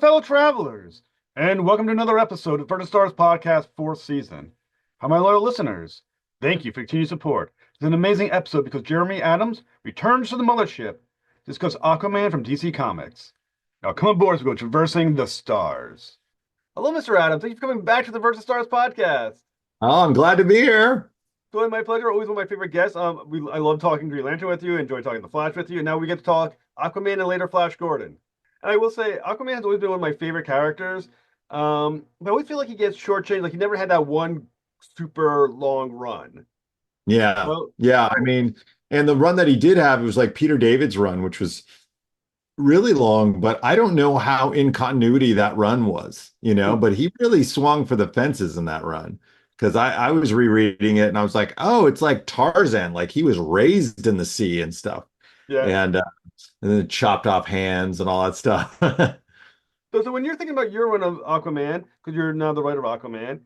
fellow travelers, and welcome to another episode of For the Stars Podcast, fourth season. Hi, my loyal listeners. Thank you for your continued support. It's an amazing episode because Jeremy Adams returns to the mothership to discuss Aquaman from DC Comics. Now, come aboard as we go traversing the stars. Hello, Mr. Adams. Thank you for coming back to the Versus Stars Podcast. Oh, I'm glad to be here. So, my pleasure. Always one of my favorite guests. I love talking Green Lantern with you. Enjoy talking The Flash with you. And now we get to talk Aquaman and later Flash Gordon. And I will say, Aquaman has always been one of my favorite characters. But I always feel like he gets shortchanged. Like he never had that one super long run. Yeah. Well, Yeah. I mean, and the run that he did have, it was like Peter David's run, which was really long, but I don't know how in continuity that run was, but he really swung for the fences in that run. Because I was rereading it and I was like, oh, it's like Tarzan, like he was raised in the sea and stuff. yeah. And then chopped off hands and all that stuff. So when you're thinking about your run of Aquaman, because you're now the writer of Aquaman,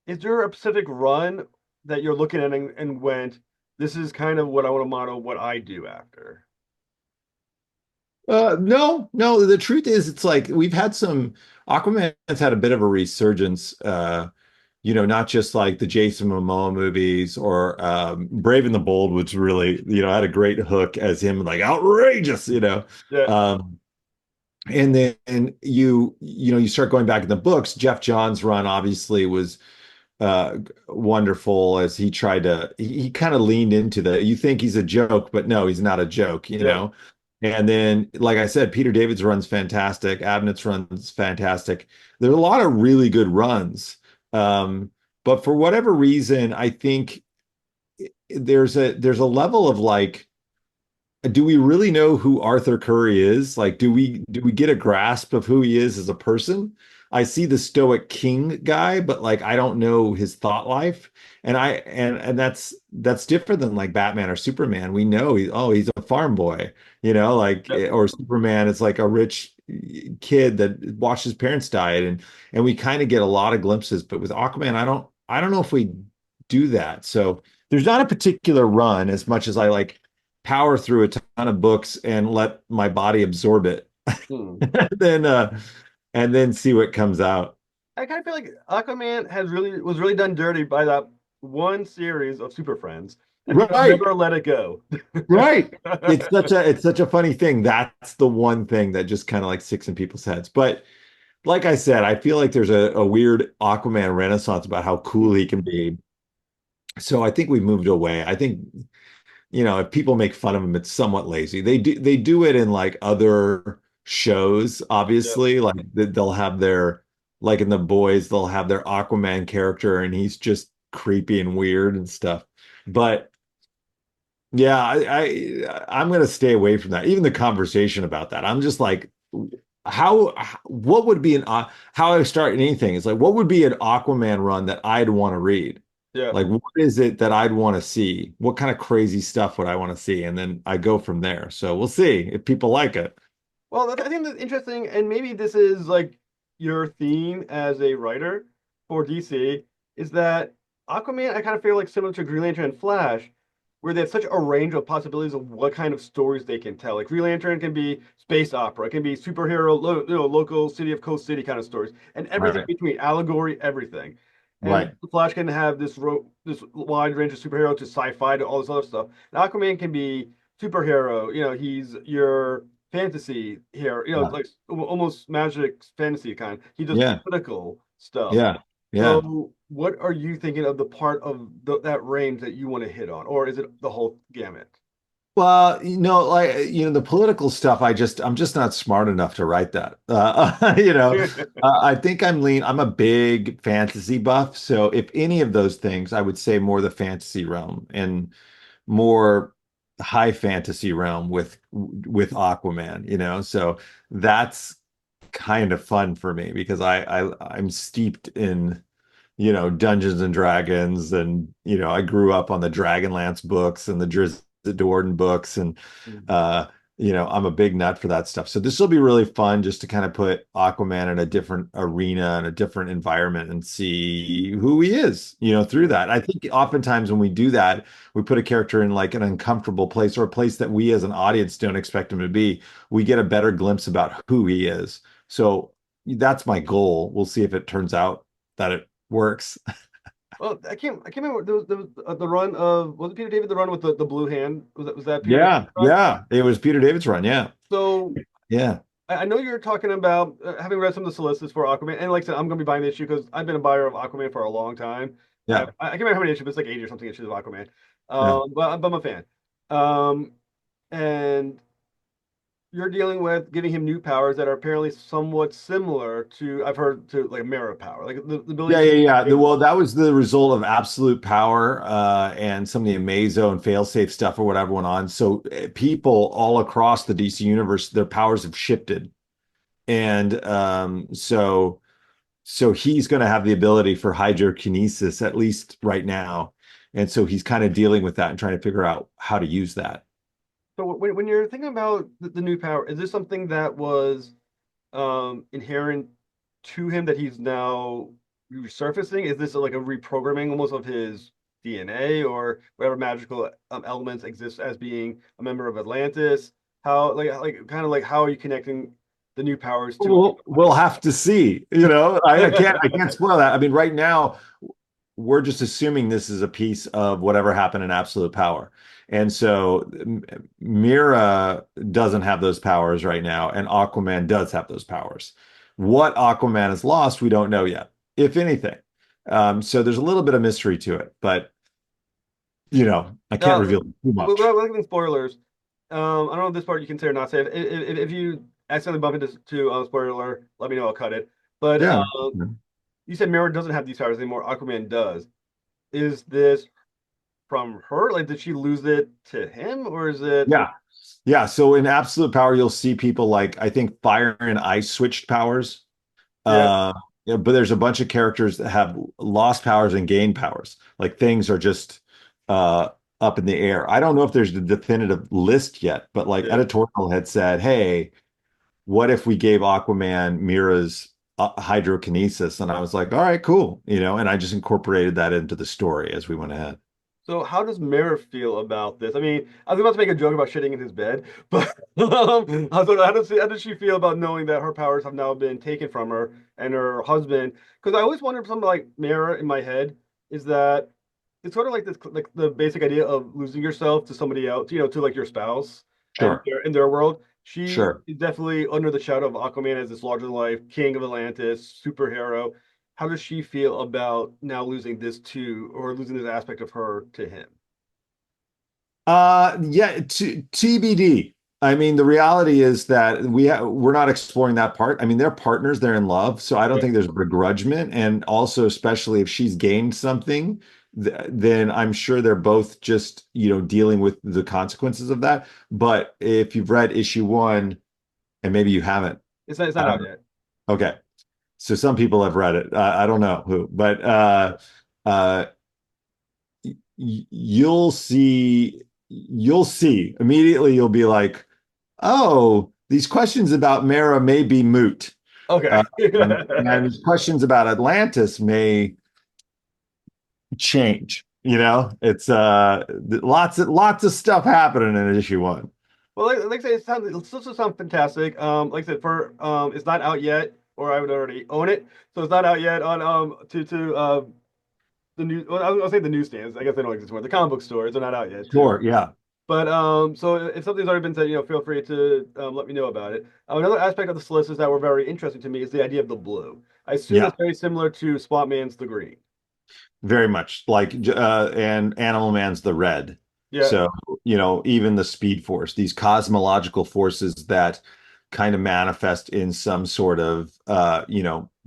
is there a specific run that you're looking at and went, this is kind of what I want to model what I do after? No. The truth is, it's like we've had some Aquaman has had a bit of a resurgence. Not just like the Jason Momoa movies or Brave and the Bold, which really, had a great hook as him like outrageous. Yeah. Um, and then you start going back in the books. Jeff Johns' run obviously was wonderful as he tried to he kind of leaned into you think he's a joke, but no, he's not a joke, Yeah. and then, like I said, Peter David's run's fantastic. Abnett's run's fantastic. There's a lot of really good runs. But for whatever reason, I think there's a level of like, do we really know who Arthur Curry is? Like, do we get a grasp of who he is as a person? I see the stoic king guy, but like I don't know his thought life. And that's different than like Batman or Superman. We know he's a farm boy, like Yeah. or Superman is like a rich kid that watched his parents die, and we kind of get a lot of glimpses. But with Aquaman, I don't know if we do that. So there's not a particular run as much as I like power through a ton of books and let my body absorb it. Hmm. then and then see what comes out. I kind of feel like Aquaman was really done dirty by that one series of Super Friends, and people Right, never let it go. right. It's such a funny thing. That's the one thing that just kind of like sticks in people's heads. But like I said, I feel like there's a weird Aquaman renaissance about how cool he can be. So I think we've moved away. I think, if people make fun of him, it's somewhat lazy. They do it in like other shows, Yeah. obviously. Like they'll have their like in The Boys, they'll have their Aquaman character and he's just creepy and weird and stuff. But yeah, I'm gonna stay away from that. Even the conversation about that. I'm just like, what would be how I start anything is like, what would be an Aquaman run that I'd want to read? Yeah. Like, what is it that I'd want to see? What kind of crazy stuff would I want to see? And then I go from there. So we'll see if people like it. Well, I think that's interesting, and maybe this is like your theme as a writer for DC, is that Aquaman, I kind of feel like similar to Green Lantern and Flash, where they have such a range of possibilities of what kind of stories they can tell. Like Green Lantern can be space opera, it can be superhero, local city of Coast City kind of stories, and everything Right. between, allegory, everything. And Right. Flash can have this wide range of superhero to sci-fi to all this other stuff. And Aquaman can be superhero. He's your fantasy here. Yeah. Like almost magic fantasy kind. He does Yeah. political stuff. Yeah. Yeah. So, what are you thinking of the part of that range that you want to hit on, or is it the whole gamut? Well, like the political stuff, I'm just not smart enough to write that. I think I'm a big fantasy buff. So if any of those things, I would say more the fantasy realm and more high fantasy realm with Aquaman, So that's kind of fun for me because I'm steeped in Dungeons and Dragons, and I grew up on the Dragonlance books and the Drizzt Do'Urden books, and I'm a big nut for that stuff. So this will be really fun just to kind of put Aquaman in a different arena and a different environment and see who he is, through that. I think oftentimes when we do that, we put a character in like an uncomfortable place or a place that we as an audience don't expect him to be. We get a better glimpse about who he is So that's my goal. We'll see if it turns out that it works. Well, I can't remember. There was the run of, was it Peter David, the run with the blue hand? Was that Peter David Yeah, run? yeah. It was Peter David's run. Yeah, So yeah, I know you're talking about having read some of the solicits for Aquaman, and like I said, I'm going to be buying the issue because I've been a buyer of Aquaman for a long time. yeah, I can't remember how many issues, but it's like 80 or something issues of Aquaman. yeah. But I'm a fan. Um, and you're dealing with giving him new powers that are apparently somewhat similar to, I've heard, to like a mirror power, like the Yeah, ability yeah, yeah. to. Well, that was the result of absolute power and some of the Amazo and failsafe stuff or whatever went on. So people all across the DC universe, their powers have shifted, and so he's going to have the ability for hydrokinesis at least right now, and so he's kind of dealing with that and trying to figure out how to use that. So when you're thinking about the new power, is this something that was inherent to him that he's now resurfacing? Is this like a reprogramming almost of his DNA or whatever magical elements exist as being a member of Atlantis? How like kind of like how are you connecting the new powers to We'll have to see. I can't spoil that. I mean, right now we're just assuming this is a piece of whatever happened in Absolute Power. And so Mira doesn't have those powers right now, and Aquaman does have those powers. What Aquaman has lost, we don't know yet, if anything. So there's a little bit of mystery to it, but I can't Now, reveal too much. without giving spoilers, I don't know if this part you consider not safe. If you accidentally bump into spoiler, let me know. I'll cut it. But Yeah. you said Mira doesn't have these powers anymore. Aquaman does. Is this from her? Like, did she lose it to him, or is it? Yeah. Yeah. So in Absolute Power, you'll see people like, I think, fire and ice switched powers. Yeah. Uh, yeah, but there's a bunch of characters that have lost powers and gained powers. Like things are just uh, up in the air. I don't know if there's a definitive list yet, but like Yeah. editorial had said, hey, what if we gave Aquaman Mira's hydrokinesis? And I was like, all right, cool. And I just incorporated that into the story as we went ahead. So how does Mara feel about this? I mean, I was about to make a joke about shitting in his bed, but I was like, how does she feel about knowing that her powers have now been taken from her and her husband? Because I always wondered something like Mara in my head is that it's sort of like this, like the basic idea of losing yourself to somebody else, to like your spouse, and Sure, in their world. She sure. is definitely under the shadow of Aquaman as this larger than life king of Atlantis, superhero. How does she feel about now losing this to, or losing this aspect of her to him? Yeah, TBD. I mean, the reality is that we're not exploring that part. I mean, they're partners, they're in love, so I don't Yeah. think there's begrudgment. And also, especially if she's gained something, then I'm sure they're both just, dealing with the consequences of that. But if you've read issue one, and maybe you haven't, It's not uh, out yet. okay. So some people have read it. I don't know who, but uh, you'll see immediately. You'll be like, oh, these questions about Mara may be moot. Okay. And these questions about Atlantis may change. It's lots of stuff happening in issue one. Well, like I say, it still sounds fantastic. Like I said, it's not out yet, or I would already own it. So it's not out yet on to the new. Well, I'll say the newsstands. I guess they don't exist anymore. The comic book stores are not out yet too. Sure, yeah, But so if something's already been said, feel free to let me know about it. Another aspect of the solicits that were very interesting to me is the idea of the blue. I assume yeah. that's very similar to Swamp Man's the green. Very much like and Animal Man's the red. Yeah. So, even the Speed Force, these cosmological forces that kind of manifest in some sort of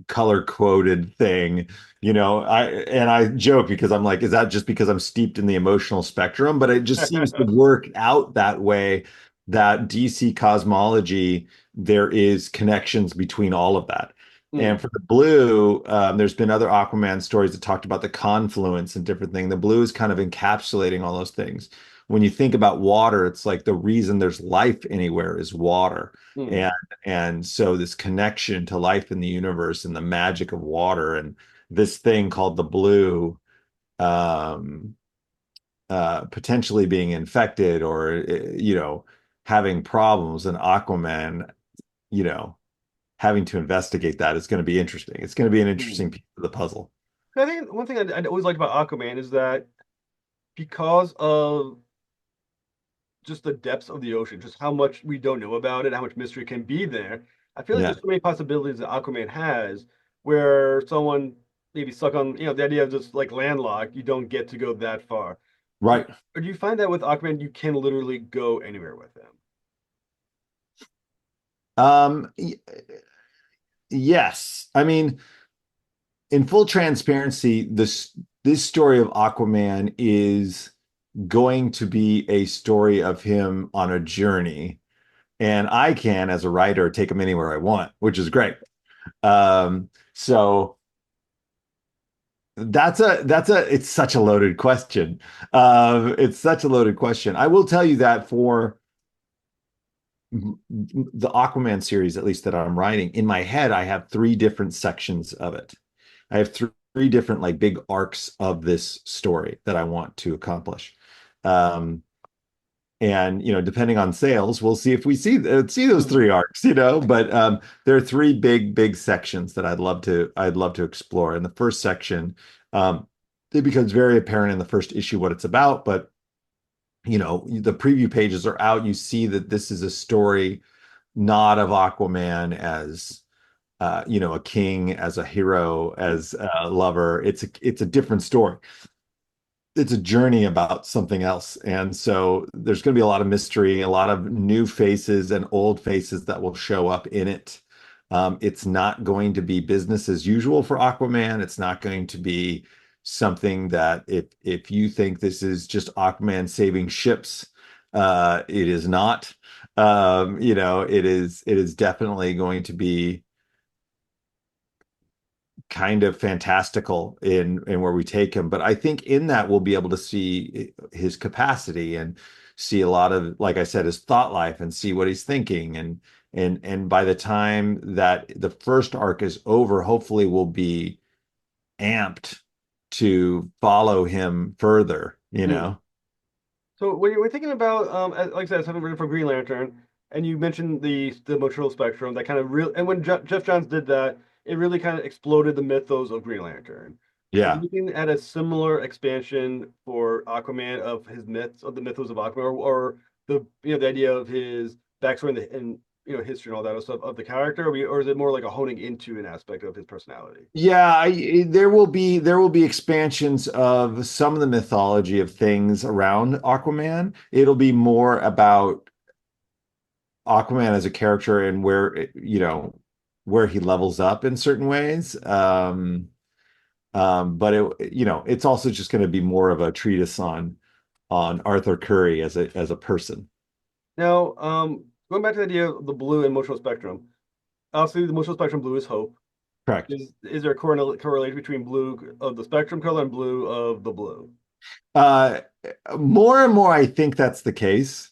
color coded thing. I joke because I'm like, is that just because I'm steeped in the emotional spectrum? But it just seems to work out that way that DC cosmology, there is connections between all of that. Mm, And for the blue, there's been other Aquaman stories that talked about the confluence and different things. The blue is kind of encapsulating all those things. When you think about water, it's like the reason there's life anywhere is water. mm. And so this connection to life in the universe and the magic of water and this thing called the blue, um, potentially being infected or having problems, and Aquaman, you know having to investigate that is going to be interesting. It's going to be an Hmm. interesting piece of the puzzle. I think one thing I always liked about Aquaman is that because of just the depths of the ocean, just how much we don't know about it, how much mystery can be there. I feel like Yeah, there's so many possibilities that Aquaman has where someone maybe stuck on, the idea of just like landlocked, you don't get to go that far. right. Or do you find that with Aquaman, you can literally go anywhere with him? Um, y- yes. I mean, in full transparency, this story of Aquaman is going to be a story of him on a journey, and I can, as a writer, take him anywhere I want, which is great. So it's such a loaded question. It's such a loaded question. I will tell you that for the Aquaman series, at least that I'm writing, in my head, I have three different sections of it. I have three different like big arcs of this story that I want to accomplish. Um, and depending on sales, we'll see if we see those Hmm. three arcs. But there are three big sections that I'd love to explore. In the first section, um, it becomes very apparent in the first issue what it's about, but the preview pages are out. You see that this is a story not of Aquaman as a king, as a hero, as a lover. It's a different story. It's a journey about something else. And so there's going to be a lot of mystery, a lot of new faces and old faces that will show up in it. It's not going to be business as usual for Aquaman. It's not going to be something that if you think this is just Aquaman saving ships, it is not. It is definitely going to be kind of fantastical in where we take him. But I think in that we'll be able to see his capacity and see a lot of, like I said, his thought life and see what he's thinking. And by the time that the first arc is over, hopefully we'll be amped to follow him further, you Hmm. know? So when you're thinking about, like I said, something written for Green Lantern, and you mentioned the emotional spectrum, that kind of real, and when Jeff Johns did that, it really kind of exploded the mythos of Green Lantern. Are you Yeah. looking at a similar expansion for Aquaman of his myths, of the mythos of Aquaman, or the idea of his backstory and history and all that other stuff of the character, or is it more like a honing into an aspect of his personality? Yeah, there will be expansions of some of the mythology of things around Aquaman. It'll be more about Aquaman as a character and where he levels up in certain ways. But it's also just going to be more of a treatise on Arthur Curry as a person. Now, going back to the idea of the blue emotional spectrum, obviously the emotional spectrum blue is hope. Correct. Is there a correlation between blue of the spectrum color and blue of the blue? Uh, More and more, I think that's the case.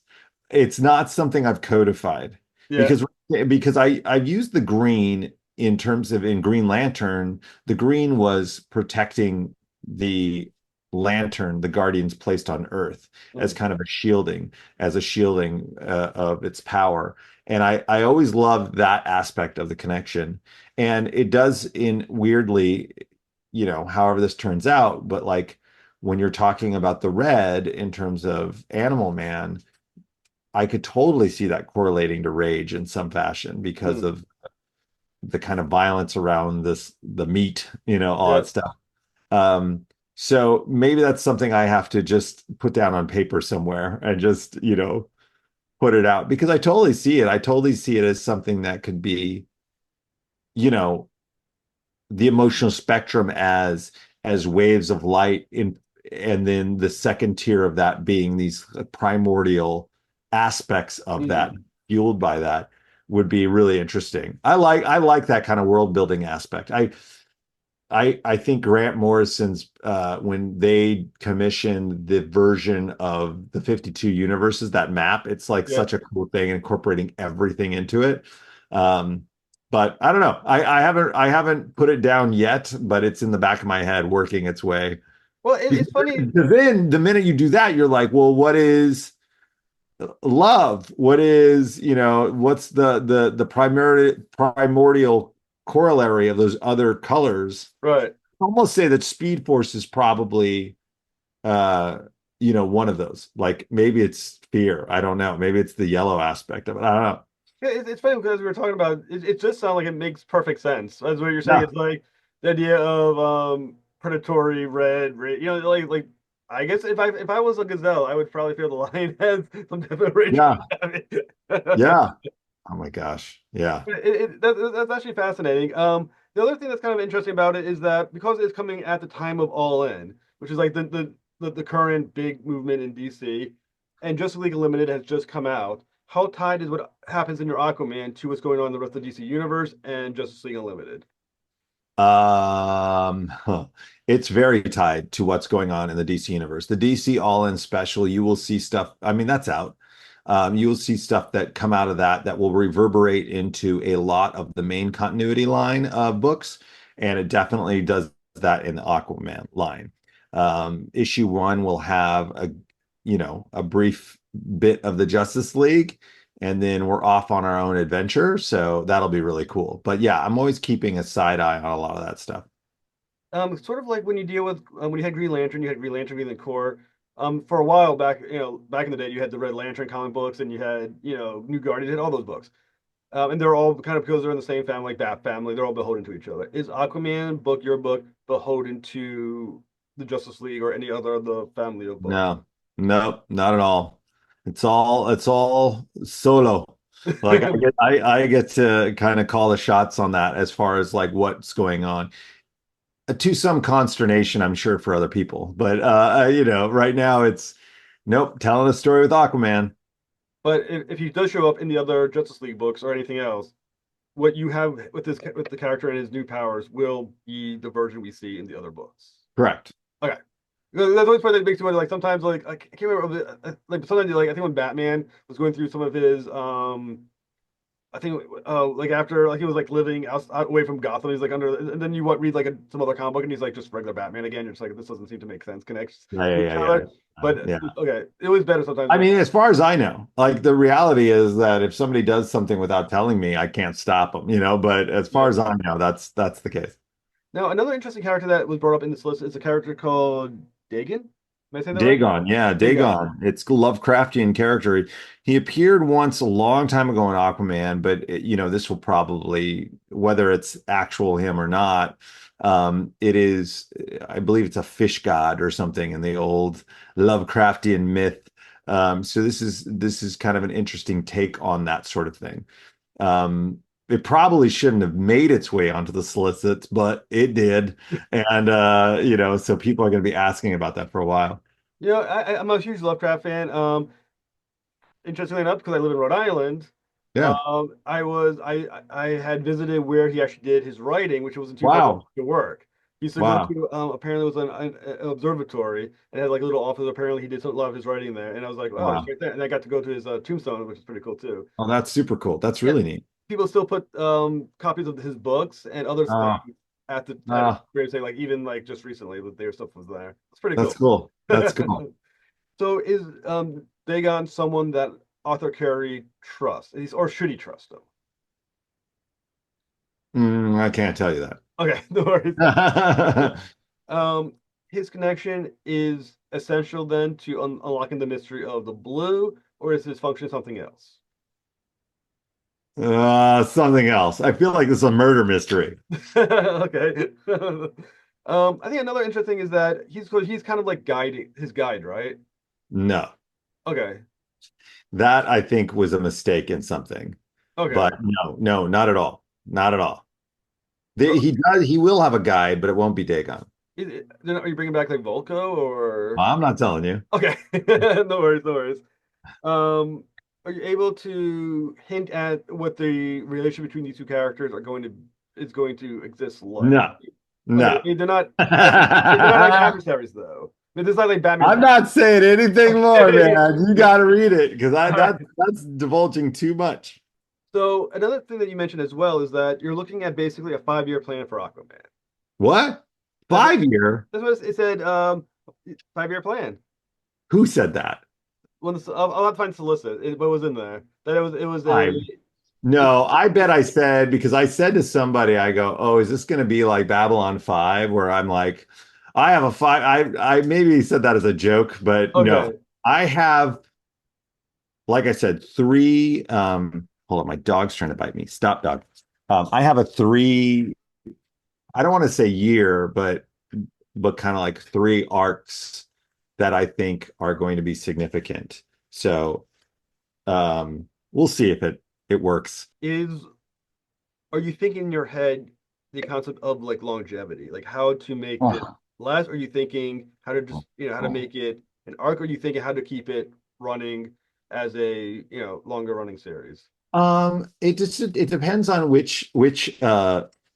It's not something I've codified Yeah. because I've used the green in terms of in Green Lantern. The green was protecting the lantern the Guardians placed on Earth as Mhm. kind of as a shielding of its power. And I always loved that aspect of the connection. And it does in weirdly, however this turns out, but like when you're talking about the red in terms of Animal Man, I could totally see that correlating to rage in some fashion because Mhm. of the kind of violence around the meat, all Yeah. that stuff. Um, so maybe that's something I have to just put down on paper somewhere and just, put it out because I totally see it. I totally see it as something that could be, you know, the emotional spectrum as waves of light in and then the second tier of that being these primordial aspects of that Mhm. fueled by that would be really interesting. I like that kind of world building aspect. I think Grant Morrison's when they commissioned the version of the 52 universes, that map, it's like Yeah. such a cool thing, incorporating everything into it. Um, but I don't know. I haven't put it down yet, but it's in the back of my head working its way. Well, Because it's funny. then the minute you do that, you're like, well, what is love. What is, what's the primordial corollary of those other colors? Right. I almost say that Speed Force is probably uh one of those. Like maybe it's fear. I don't know. Maybe it's the yellow aspect of it. I don't know. Yeah, it's funny because we were talking about it just sounds like it makes perfect sense. That's what you're saying. Yeah. It's like the idea of predatory red, like I guess if I was a gazelle, I would probably feel the lion has some type of rage. Yeah. Yeah. Oh my gosh. Yeah. That's actually fascinating. The other thing that's kind of interesting about it is that because it's coming at the time of All In, which is like the current big movement in DC, and Justice League Unlimited has just come out. How tied is what happens in your Aquaman to what's going on in the rest of the DC universe and Justice League Unlimited? Huh. It's very tied to what's going on in the DC universe. The DC All-In special, you will see stuff. I mean, that's out. You will see stuff that come out of that will reverberate into a lot of the main continuity line of books, and it definitely does that in the Aquaman line. Issue one will have a brief bit of the Justice League, and then we're off on our own adventure. So that'll be really cool. But yeah, I'm always keeping a side eye on a lot of that stuff. Sort of like when you deal with when you had Green Lantern, you had Green Lantern, Green Core. For a while back, back in the day, you had the Red Lantern comic books, and you had, New Guardian, you had all those books. And they're all kind of because they're in the same family, like Bat family, they're all beholden to each other. Is Aquaman book, your book, beholden to the Justice League or any other of the family of books? No, no, not at all. It's all solo. Like I get to kind of call the shots on that as far as like what's going on. To some consternation, I'm sure for other people. But right now it's nope, telling a story with Aquaman. But if he does show up in the other Justice League books or anything else, what you have with the character and his new powers will be the version we see in the other books. Correct. Okay. That's always part that makes me wonder. Like sometimes, like I can't remember, like sometimes, like I think when Batman was going through some of his, I think, like after, like he was like living out away from Gotham, he's like under, and then you read like some other comic book, and he's like just regular Batman again. You're just like, this doesn't seem to make sense, connects Yeah, to yeah, each yeah, yeah. other. But Yeah. okay, it was better sometimes. I mean, as far as I know, like the reality is that if somebody does something without telling me, I can't stop them. But as far Yeah. as I know, that's the case. Now, another interesting character that was brought up in this list is a character called Dagon. Am I saying that right? Dagon, yeah, Dagon. Dagon. It's Lovecraftian character. He appeared once a long time ago in Aquaman, but this will probably, whether it's actual him or not, it is, I believe it's a fish god or something in the old Lovecraftian myth. So this is kind of an interesting take on that sort of thing. It probably shouldn't have made its way onto the solicits, but it did. And so people are going to be asking about that for a while. I'm a huge Lovecraft fan. Interestingly enough, because I live in Rhode Island, Yeah. I had visited where he actually did his writing, which wasn't too far Wow. to work. He used to go Wow. to apparently it was an observatory and had like a little office. Apparently, he did a lot of his writing there, and I was like, oh, it's Wow. right there. And I got to go to his tombstone, which is pretty cool too. Oh, that's super cool. That's Yeah, really neat. people still put copies of his books and other Oh, things at his oh, gravesite, like even like just recently, that their stuff was there. It's pretty that's cool. cool. That's cool. So is Dagon someone that Arthur Curry trusts? Or should he trust him? I can't tell you Okay, no worries. that. Um, his connection is essential then to unlocking the mystery of the blue, or is his function something else? Something else. I feel like this is a murder mystery. Okay. I think another interesting thing is that he's kind of like guiding his guide, right? No, Okay. that I think was a mistake in something. Okay. But no, no, not at all. Not at all. So He will have a guide, but it won't be Dagon. are you bringing back like Volko or? I'm not telling you. Okay. No worries, no worries. Are you able to hint at what the relation between these two characters is going to exist like? No, Okay, no. they're not like adversaries though. I mean, this is not like Batman. I'm not saying anything more, Okay. man. You got to read it because I All that right. that's divulging too much. So another thing that you mentioned as well is that you're looking at basically a 5-year plan for Aquaman. What? That's what 5 year? that's what it said. 5-year plan. Who said that? when I'll have to find solicit. But it was in there that it was a I No, I bet I said because I said to somebody, I go, "Oh, is this going to be like Babylon 5 where I'm like I have a five I maybe said that as a joke, but no. okay. I have like I said, three hold on, my dog's trying to bite me. Stop, dog. I have a three, I don't want to say year, but kind of like three arcs that I think are going to be significant. So we'll see if it works. Is Are you thinking in your head the concept of like longevity, like how to make this Oh. last? Are you thinking how to just how to make it an arc? Or are you thinking how to keep it running as a longer running series? It depends on which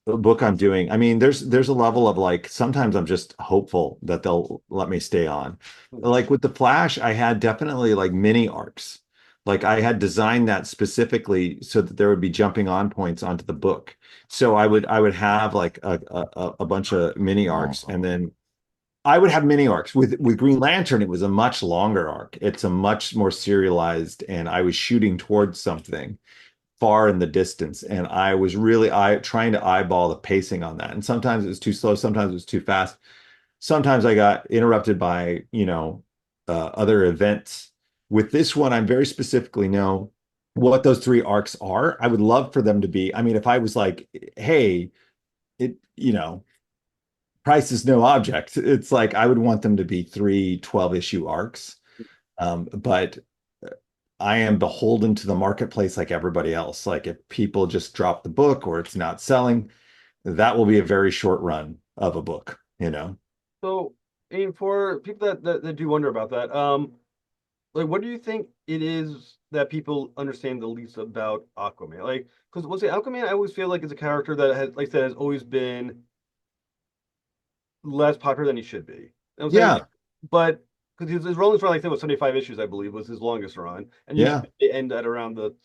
book I'm doing. I mean, there's a level of like sometimes I'm just hopeful that they'll let me stay on. Hmm. Like with the Flash, I had definitely like mini arcs. Like I had designed that specifically so that there would be jumping on points onto the book. So I would have like a bunch of mini arcs, and then I would have mini arcs. With Green Lantern, it was a much longer arc. It's a much more serialized, and I was shooting towards something far in the distance. And I was really trying to eyeball the pacing on that. And sometimes it was too slow, sometimes it was too fast. Sometimes I got interrupted by, other events. With this one, I very specifically know what those three arcs are. I would love for them to be, I mean, if I was like, hey, price is no object, it's like I would want them to be three 12-issue arcs. But I am beholden to the marketplace like everybody else. Like if people just drop the book or it's not selling, that will be a very short run of a book. So, I mean, for people that do wonder about that, like, what do you think it is that people understand the least about Aquaman? Like, because we'll say Aquaman, I always feel like is a character that has, like I said, has always been less popular than he should be. You know what I'm saying? Yeah, Like, but because his Rolling run, like I said, was 75 issues, I believe, was his longest run, and yeah, usually they end at around the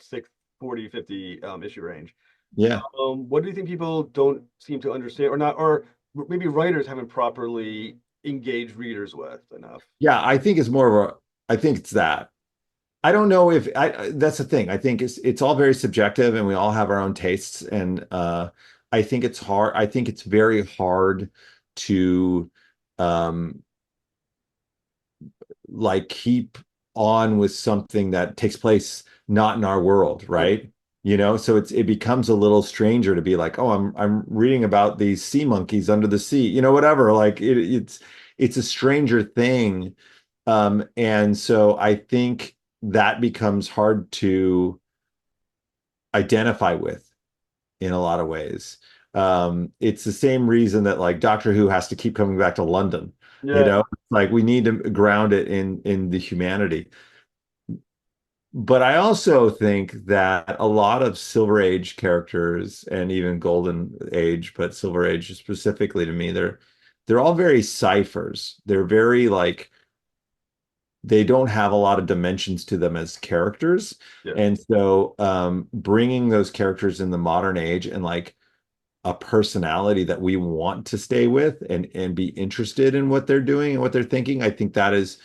40, 50 issue range. yeah. What do you think people don't seem to understand, or not, or maybe writers haven't properly engaged readers with enough? Yeah, I think it's more of a, I think it's that. I don't know if that's the thing. I think it's all very subjective and we all have our own tastes. And I think it's hard. I think it's very hard to um like keep on with something that takes place not in our world, Right. right? So it becomes a little stranger to be like, oh, I'm reading about these sea monkeys under the sea, whatever. Like it's a stranger thing. And so I think that becomes hard to identify with in a lot of ways. It's the same reason that like Doctor Who has to keep coming back to London. Yeah. Like we need to ground it in the humanity. But I also think that a lot of Silver Age characters and even Golden Age, but Silver Age specifically to me, they're all very ciphers. They're very like they don't have a lot of dimensions to them as characters. Yeah. And so bringing those characters in the modern age and like a personality that we want to stay with and be interested in what they're doing and what they're thinking, I think that is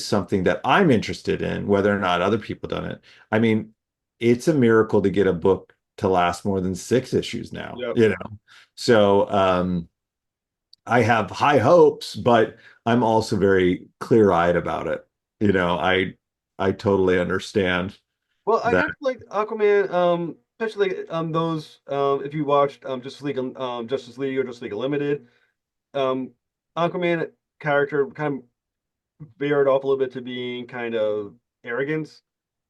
something that I'm interested in, whether or not other people done it. I mean, it's a miracle to get a book to last more than 6 issues now, Yep. So I have high hopes, but I'm also very clear-eyed about it. I totally understand Well, I that. did like Aquaman, especially those if you watched Justice League or Justice League Unlimited, um, Aquaman character kind of veered off a little bit to being kind of arrogance,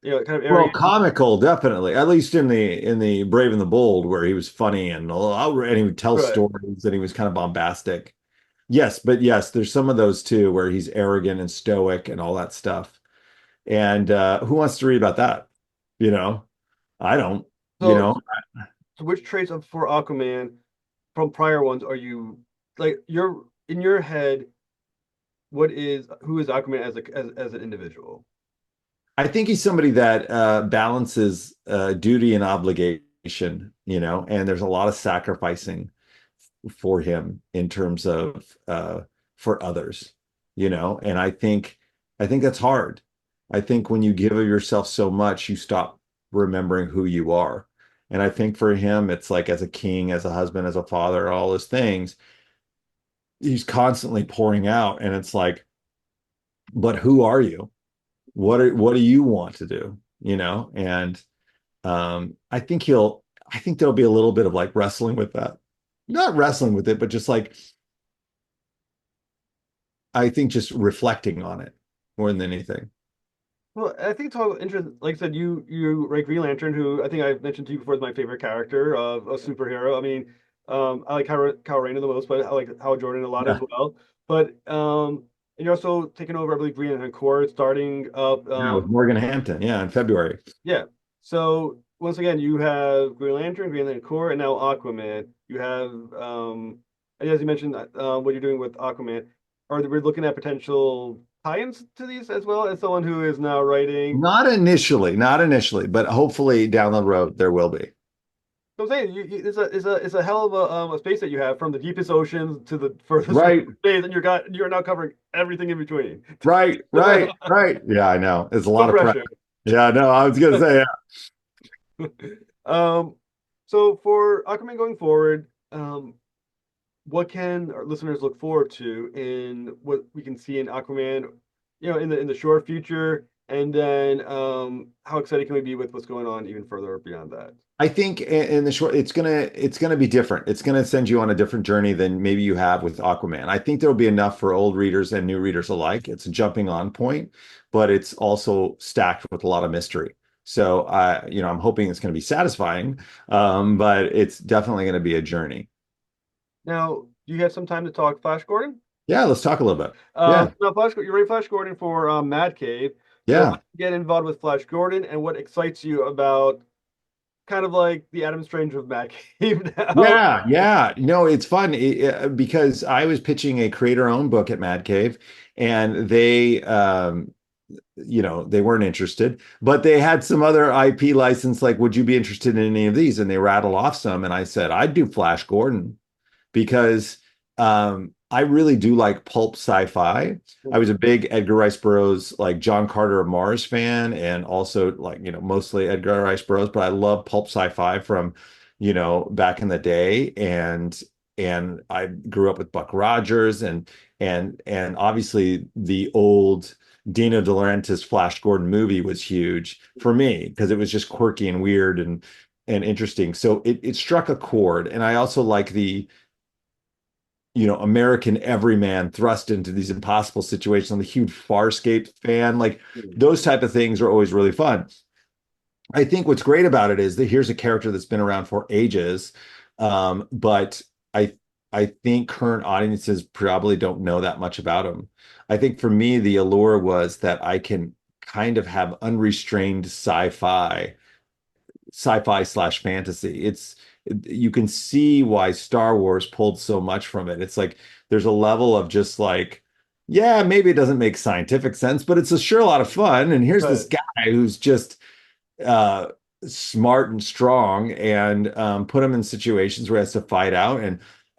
kind of Well, arrogant. comical, definitely. At least in the Brave and the Bold, where he was funny and he would tell Right. stories and he was kind of bombastic. Yes, but yes, there's some of those too where he's arrogant and stoic and all that stuff. And who wants to read about that? You know, I don't. You So, know, so which traits of for Aquaman from prior ones are you like you're in your head? Who is Aquaman as an individual? I think he's somebody that balances duty and obligation. And there's a lot of sacrificing for him in terms of for others. And I think that's hard. I think when you give of yourself so much, you stop remembering who you are. And I think for him, it's like as a king, as a husband, as a father, all those things, he's constantly pouring out. And it's like, but who are you? What do you want to do? You know? And I think there'll be a little bit of like wrestling with that. Not wrestling with it, but just like I think just reflecting on it more than anything. Well, I think it's all interesting. Like I said, you write Green Lantern, who I think I've mentioned to you before is my favorite character of a superhero. I mean, I like Kyle Rayner the most, but I like Hal Jordan a lot as Yeah. well. But and you're also taking over, I believe, Green Lantern Corps, starting up. Yeah, with Morgan Hampton. Yeah, in February. Yeah. So once again, you have Green Lantern, Green Lantern Corps, and now Aquaman. You have, and as you mentioned, what you're doing with Aquaman. We're looking at potential tie-ins to these as well as someone who is now writing. Not initially, but hopefully down the road there will be. So I'm saying it's a hell of a space that you have from the deepest oceans to the furthest Right, space, and you're now covering everything in between. right. Yeah, I know. It's a No lot of pressure. pressure. Yeah, no, I was gonna say, Um, so for Aquaman going forward, what can our listeners look forward to in what we can see in Aquaman, in the short future, and then how excited can we be with what's going on even further beyond that? I think in the short, it's gonna be different. It's gonna send you on a different journey than maybe you have with Aquaman. I think there'll be enough for old readers and new readers alike. It's a jumping on point, but it's also stacked with a lot of mystery. So I'm hoping it's gonna be satisfying, but it's definitely gonna be a journey. Now, do you have some time to talk Flash Gordon? Yeah, let's talk a little bit. Yeah, Now, you ready Flash Gordon for Mad Cave. So, yeah. get involved with Flash Gordon, and what excites you about kind of like the Adam Strange of Mad Cave now? Yeah. No, it's fun because I was pitching a creator-owned book at Mad Cave, and they weren't interested, but they had some other IP license. Like, would you be interested in any of these? And they rattled off some, and I said, I'd do Flash Gordon because I really do like pulp sci-fi. I was a big Edgar Rice Burroughs, like John Carter of Mars fan, and also like, mostly Edgar Rice Burroughs, but I love pulp sci-fi from, back in the day. And I grew up with Buck Rogers and obviously the old Dino De Laurentiis Flash Gordon movie was huge for me because it was just quirky and weird and interesting. So it struck a chord. And I also like the American everyman thrust into these impossible situations. I'm a huge Farscape fan. Like those type of things are always really fun. I think what's great about it is that here's a character that's been around for ages, but I think current audiences probably don't know that much about him. I think for me, the allure was that I can kind of have unrestrained sci-fi slash fantasy. You can see why Star Wars pulled so much from it. It's like there's a level of just like, yeah, maybe it doesn't make scientific sense, but it's a sure a lot of fun. And here's this Right. guy who's just uh, smart and strong, and put him in situations where he has to fight out.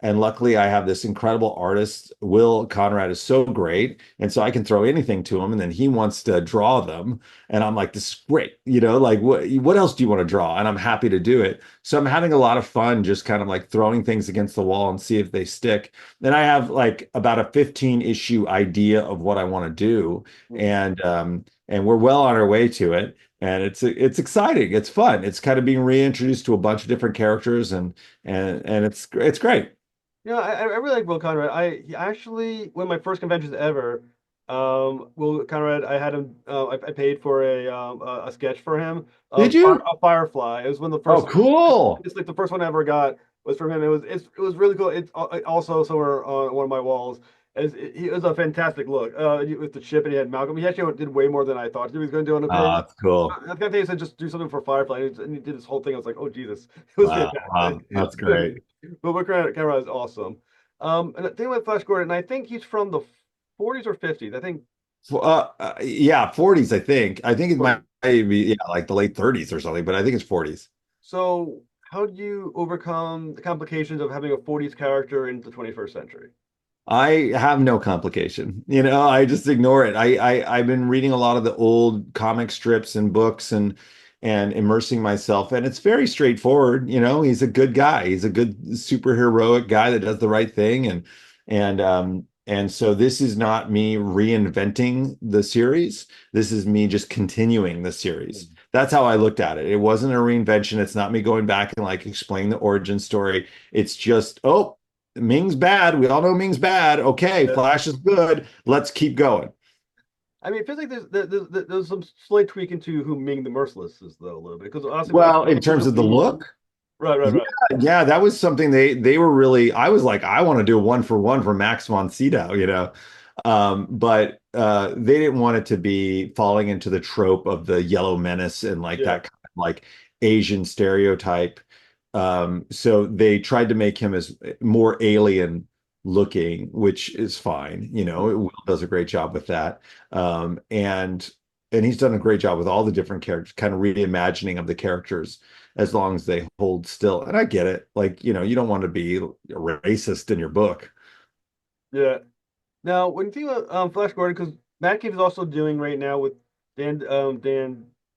And luckily, I have this incredible artist. Will Conrad is so great, and so I can throw anything to him, and then he wants to draw them, and I'm like, this is great, like what else do you want to draw? And I'm happy to do it. So I'm having a lot of fun, just kind of like throwing things against the wall and see if they stick. Then I have like about a 15 issue idea of what I want to do, and we're well on our way to it, and it's exciting. It's fun. It's kind of being reintroduced to a bunch of different characters, and it's great. I really like Will Conrad. He actually one of my first conventions ever. Will Conrad, I had him. I paid for a sketch for him Did of you? a Firefly. It was one of the Oh, first. cool. It's like the first one I ever got was from him. It was really cool. It's also somewhere on one of my walls. It was a fantastic look with the ship, and he had Malcolm. He actually did way more than I thought he was going to do on the page. Oh, that's cool. I think they said just do something for Firefly, and he did this whole thing. I was like, oh Jesus, it was Wow, fantastic. wow, that's great. But Conrad is awesome. And the thing with Flash Gordon, I think he's from the 40s or 50s. I think Yeah, 40s, I think. I think it might 40s. be, yeah, like the late 30s or something, but I think it's 40s. So how do you overcome the complications of having a 40s character in the 21st century? I have no complication. I just ignore it. I've been reading a lot of the old comic strips and books and immersing myself, and it's very straightforward. He's a good guy. He's a good superheroic guy that does the right thing, and so this is not me reinventing the series. This is me just continuing the series. That's how I looked at it. It wasn't a reinvention. It's not me going back and like explaining the origin story. It's just, oh, Ming's bad. We all know Ming's bad. Okay, Yeah. Flash is good. Let's keep going. I mean, it feels like there's some slight tweak into who Ming the Merciless is, though, a little bit. Because honestly, Well, in such terms a of the lean. look, Right, right, yeah, right. yeah, that was something they were really. I was like, I want to do a 1-for-1 for Max von Sydow. But they didn't want it to be falling into the trope of the yellow menace and like Yeah. that kind of like Asian stereotype. So they tried to make him as more alien looking, which is fine. Mhm. Will does a great job with that. And he's done a great job with all the different characters, kind of reimagining of the characters as long as they hold still. And I get it. Like, you don't want to be a racist in your book. Yeah. Now, when you think about Flash Gordon, because Matt Cave is also doing right now with Dan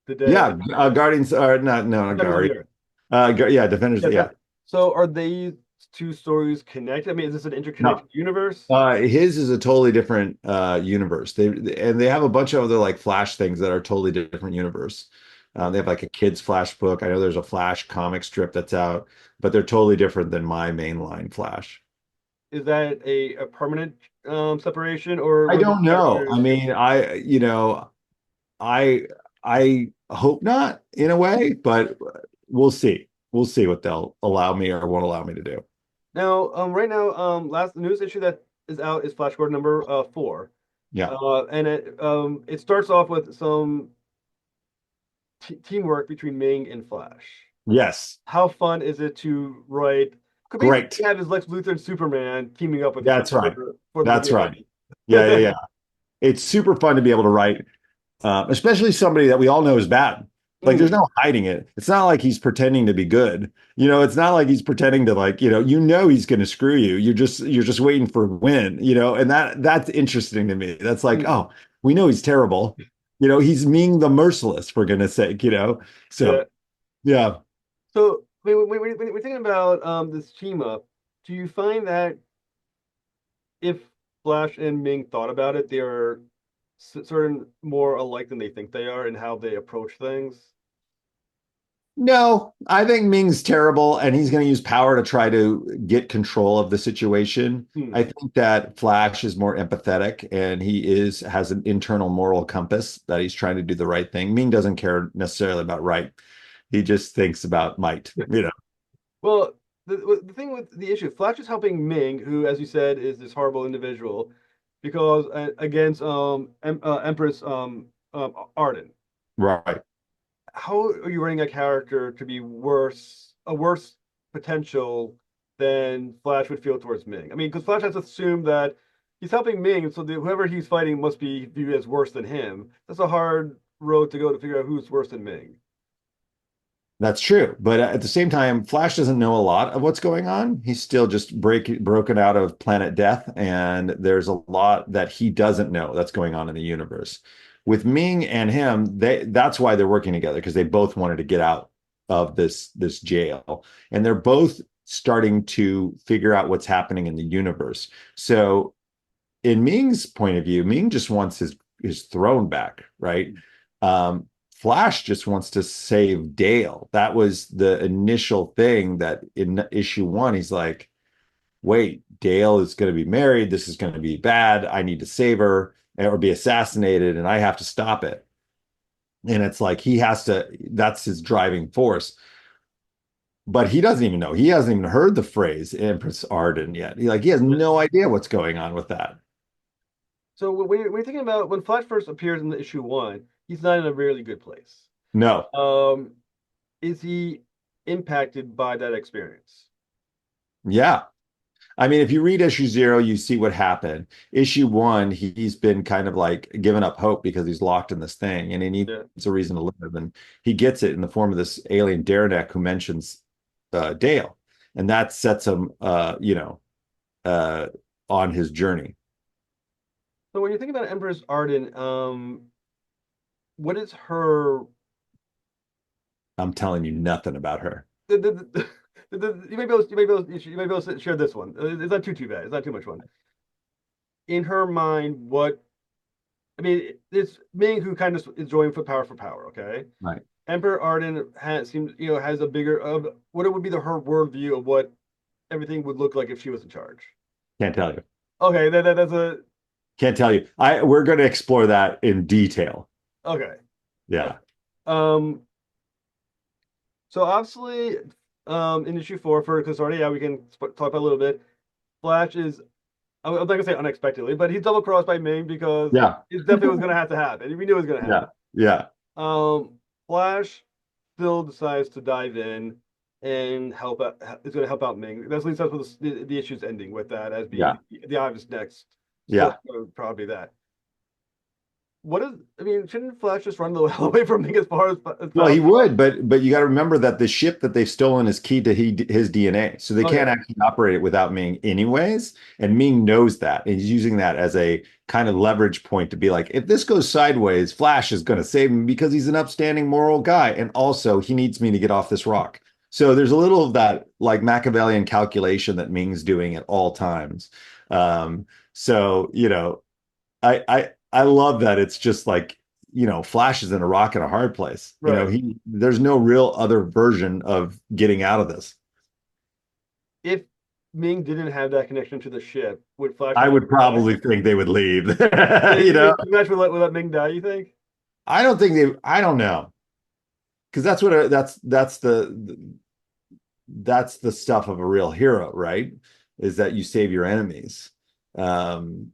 Yeah, Guardians are not, no, not Defenders of the Guardian. Earth. Yeah, Defenders, Yeah. yeah. So are these two stories connected? I mean, is this an No. interconnected universe? His is a totally different universe. They have a bunch of other like Flash things that are totally different universe. They have like a kids Flash book. I know there's a Flash comic strip that's out, but they're totally different than my mainline Flash. Is that a permanent separation, or I were these don't know. I characters? mean, I I hope not in a way, but we'll see. We'll see what they'll allow me or won't allow me to do. Now, right now, last news issue that is out is Flash Gordon number 4, Yeah. and it starts off with some teamwork between Ming and Flash. Yes. How fun is it to write? Because basically, Great. you have is Lex Luthor and Superman teaming up with each That's right. other for the That's right. beginning. Yeah, yeah, yeah. It's super fun to be able to write, especially somebody that we all know is bad. Like, there's Mhm. no hiding it. It's not like he's pretending to be good. It's not like he's pretending to like, he's going to screw you. You're just waiting for a win. And that's interesting to me. That's like, Mhm. oh, we know he's terrible. He's Ming the Merciless, for goodness sake. Yeah. So yeah. So, when we're thinking about this team up, do you find that if Flash and Ming thought about it, they are certain more alike than they think they are in how they approach things? No, I think Ming's terrible and he's going to use power to try to get control of the situation. Hmm. I think that Flash is more empathetic and has an internal moral compass that he's trying to do the right thing. Ming doesn't care necessarily about right. He just thinks about might. Well, the thing with the issue, Flash is helping Ming, who, as you said, is this horrible individual, because against Empress Arden. Right. How are you writing a character to be a worse potential than Flash would feel towards Ming? I mean, because Flash has assumed that he's helping Ming, so whoever he's fighting must be viewed as worse than him. That's a hard road to go to figure out who's worse than Ming. That's true. But at the same time, Flash doesn't know a lot of what's going on. He's still just broken out of planet Death, and there's a lot that he doesn't know that's going on in the universe. With Ming and him, that's why they're working together because they both wanted to get out of this jail. And they're both starting to figure out what's happening in the universe. So in Ming's point of view, Ming just wants his throne back, right? Um, Flash just wants to save Dale. That was the initial thing that in issue 1, he's like, wait, Dale is going to be married. This is going to be bad. I need to save her or be assassinated, and I have to stop it. And it's like he has to, that's his driving force. But he doesn't even know. He hasn't even heard the phrase Empress Arden yet. He has no idea what's going on with that. So when you're thinking about when Flash first appears in the issue 1, he's not in a really good place. No. Um, is he impacted by that experience? Yeah. I mean, if you read issue 0, you see what happened. Issue 1, he's been kind of like given up hope because he's locked in this thing and he needs Yeah. a reason to live. And he gets it in the form of this alien Darenek who mentions Dale. And that sets him, uh, on his journey. So when you think about Empress Arden, what is her? I'm telling you nothing about her. You may be able, to share this one. It's not too bad. It's not too much fun. In her mind, what I mean, it's Ming who kind of is joining for power. Okay, Right. Emperor Arden has a bigger of what it would be her worldview of what everything would look like if she was in charge. Can't tell you. Okay, that's a Can't tell you. We're going to explore that in detail. okay. Yeah. Um, so obviously, in issue four for Clasardi, yeah, we can talk about a little bit. Flash is I'm not gonna say unexpectedly, but he's double crossed by Ming because Yeah. it definitely was gonna have to happen. We knew it was gonna Yeah. happen. Yeah. Flash still decides to dive in and help out. Is going to help out Ming. That's at least that's what the issue's ending with that as being Yeah. the obvious next Yeah. step. Probably that. What is? I mean, shouldn't Flash just run the hell away from Ming as far as Well, he possible? would, but you got to remember that the ship that they've stolen is key to his DNA, so they can't Okay. actually operate it without Ming anyways. And Ming knows that, and he's using that as a kind of leverage point to be like, if this goes sideways, Flash is going to save him because he's an upstanding moral guy, and also he needs me to get off this rock. So there's a little of that like Machiavellian calculation that Ming's doing at all times. So I love that it's just like Flash is in a rock and a hard place. Right. There's no real other version of getting out of this. If Ming didn't have that connection to the ship, would Flash I have let would him die? probably think they would leave. Flash would let Ming die. You think? I don't think I don't know. Because that's the stuff of a real hero, right? Is that you save your enemies. Um,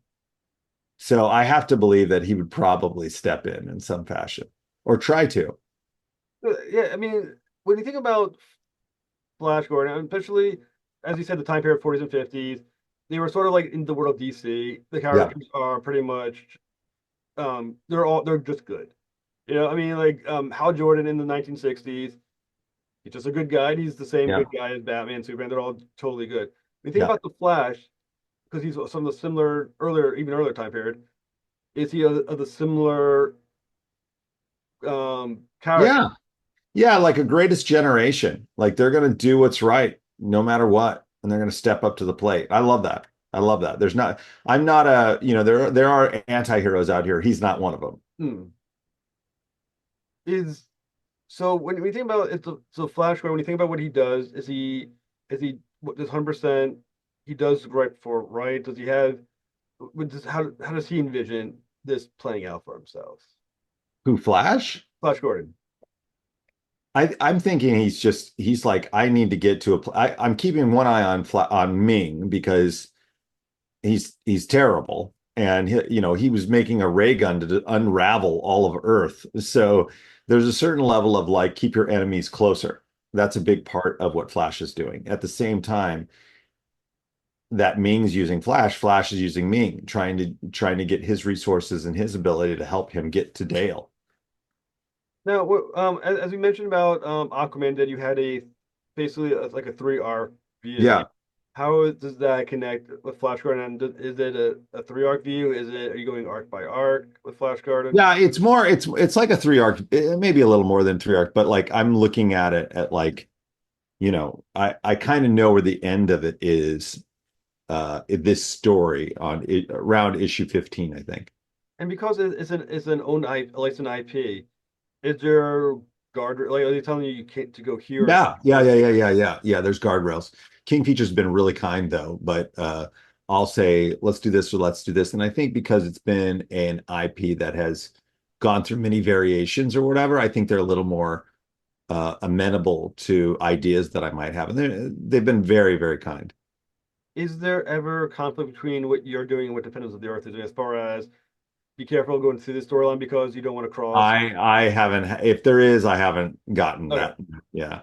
so I have to believe that he would probably step in some fashion or try to. Yeah, I mean, when you think about Flash Gordon, especially as you said, the time period 40s and 50s, they were sort of like in the world of DC. The Yeah, characters are pretty much they're just good. I mean, like Hal Jordan in the 1960s, he's just a good guy. And he's the same yeah, good guy as Batman, Superman. They're all totally good. When you think yeah, about the Flash, because he's some of the similar even earlier time period, is he of the similar character? yeah. Yeah, like a greatest generation. Like they're going to do what's right no matter what, and they're going to step up to the plate. I love that. I love that. I'm not there are anti-heroes out here. He's not one of them. Hmm. Is So when we think about it, so Flash Gordon, when you think about what he does, is he what does 100% he does right for right? Does he have how does he envision this playing out for himself? Who, Flash? Flash Gordon. I'm thinking he's like, I need to get to I'm keeping one eye on Ming because he's terrible. And he was making a ray gun to unravel all of Earth. So there's a certain level of like keep your enemies closer. That's a big part of what Flash is doing. At the same time that Ming's using Flash, Flash is using Ming, trying to get his resources and his ability to help him get to Dale. Now, as we mentioned about Aquaman, that you had basically like a 3 arc view. Yeah. How does that connect with Flash Gordon? And is it a 3 arc view? Are you going arc by arc with Flash Gordon? Yeah, it's like a 3 arc, maybe a little more than 3 arc, but like I'm looking at it at like, I kind of know where the end of it is, this story around issue 15, I think. And because it's an own licensed IP, is there guard like are they telling you can't to go here and Yeah, yeah, yeah, yeah, yeah, yeah, yeah. There's guardrails. King Feature's been really kind though, but I'll say let's do this or let's do this. And I think because it's been an IP that has gone through many variations or whatever, I think they're a little more amenable to ideas that I might have. And they've been very, very kind. is there ever conflict between what you're doing and what Defenders of the Earth is doing as far as be careful going through this storyline because you don't want to cross? I haven't, if there is, I haven't gotten Okay. that. Yeah.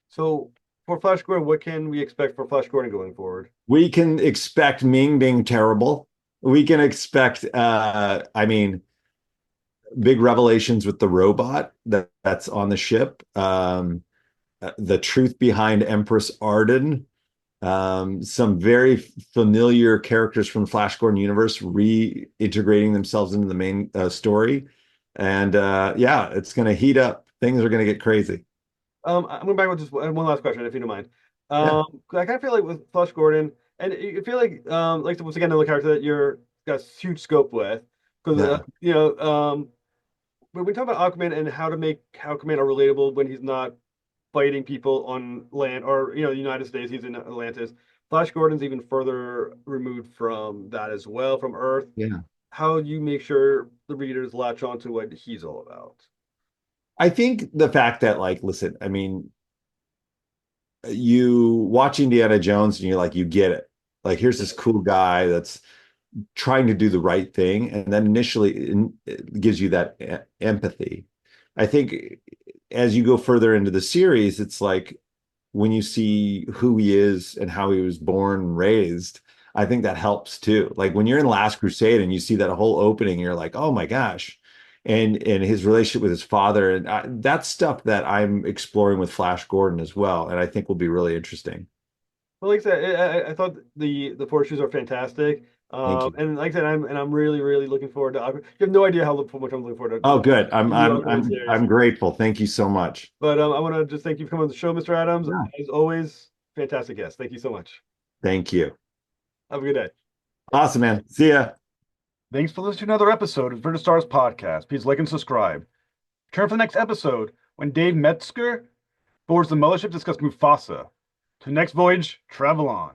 So for Flash Gordon, what can we expect for Flash Gordon going forward? We can expect Ming being terrible. We can expect I mean big revelations with the robot that's on the ship. The truth behind Empress Arden. Some very familiar characters from Flash Gordon universe reintegrating themselves into the main story. And yeah, it's going to heat up. Things are going to get crazy. I'm going back with just one last question, if you don't mind. Yeah. 'Cause I kind of feel like with Flash Gordon, and you feel like once again another character that you're got huge scope with, because Yeah. when we talk about Aquaman and how to make Aquaman are relatable when he's not fighting people on land or the United States, he's in Atlantis. Flash Gordon's even further removed from that as well, from Earth. Yeah. How do you make sure the readers latch on to what he's all about? I think the fact that, like, listen, I mean, you watch Indiana Jones and you're like, you get it. Like, here's this cool guy that's trying to do the right thing, and then it gives you that empathy. I think as you go further into the series, it's like when you see who he is and how he was born and raised, I think that helps too. Like when you're in Last Crusade and you see that whole opening, you're like, oh my gosh. And his relationship with his father, and that's stuff that I'm exploring with Flash Gordon as well, and I think will be really interesting. Well, like I said, I thought the four shoes are fantastic. Thank you. And like I said, I'm really really looking forward to. You have no idea how much I'm looking forward to Oh, good. the new Aquaman series. I'm grateful. Thank you so much. But I want to just thank you for coming on the show, Mr. Adams. Yeah. As always, fantastic guest. Thank you so much. Thank you. Have a good day. Awesome, man. See ya. Thanks for listening to another episode of British Stars Podcast. Please like and subscribe. Return for the next episode when Dave Metzger boards the mothership to discuss Mufasa. To the next voyage, travel on.